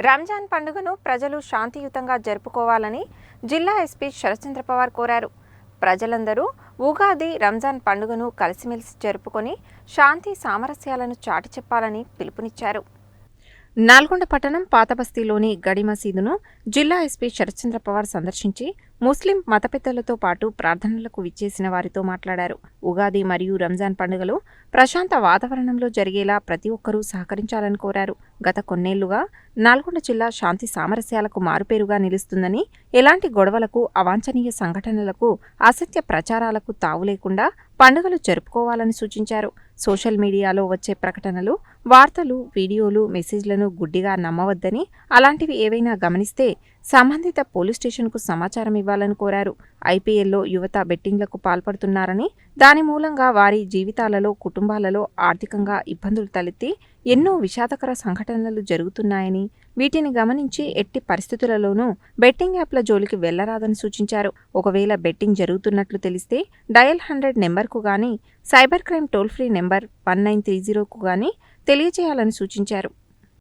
రంజాన్ పండుగను ప్రజలు శాంతియుతంగా జరుపుకోవాలని జిల్లా ఎస్పీ శరత్చంద్ర పవార్ కోరారు. ప్రజలందరూ ఉగాది, రంజాన్ పండుగను కలిసిమెలిసి జరుపుకొని శాంతి సామరస్యాలను చాటి చెప్పాలని పిలుపునిచ్చారు. నల్గొండ పట్టణం పాతబస్తీలోని గడి మసీదును జిల్లా ఎస్పీ శరత్చంద్ర పవార్ సందర్శించి ముస్లిం మత పెద్దలతో పాటు ప్రార్థనలకు విచ్చేసిన వారితో మాట్లాడారు. ఉగాది మరియు రంజాన్ పండుగలు ప్రశాంత వాతావరణంలో జరిగేలా ప్రతి ఒక్కరూ సహకరించాలని కోరారు. గత కొన్నేళ్లుగా నల్గొండ జిల్లా శాంతి సామరస్యాలకు మారుపేరుగా నిలుస్తుందని, ఎలాంటి గొడవలకు, అవాంఛనీయ సంఘటనలకు, అసత్య ప్రచారాలకు తావు లేకుండా పండుగలు జరుపుకోవాలని సూచించారు. సోషల్ మీడియాలో వచ్చే ప్రకటనలు, వార్తలు, వీడియోలు, మెసేజ్లను గుడ్డిగా నమ్మవద్దని, అలాంటివి ఏవైనా గమనిస్తే సంబంధిత పోలీస్ స్టేషన్కు సమాచారం ఇవ్వాలని కోరారు. ఐపీఎల్లో యువత బెట్టింగ్లకు పాల్పడుతున్నారని, దాని మూలంగా వారి జీవితాలలో, కుటుంబాలలో ఆర్థికంగా ఇబ్బందులు తలెత్తి ఎన్నో విషాదకర సంఘటనలు జరుగుతున్నాయని, వీటిని గమనించి ఎట్టి పరిస్థితులలోనూ బెట్టింగ్ యాప్ల జోలికి వెళ్లరాదని సూచించారు. ఒకవేళ బెట్టింగ్ జరుగుతున్నట్లు తెలిస్తే డయల్ 100 నెంబర్కు గానీ, cyber crime toll free number 1930కు గానీ తెలియజేయాలని సూచించారు.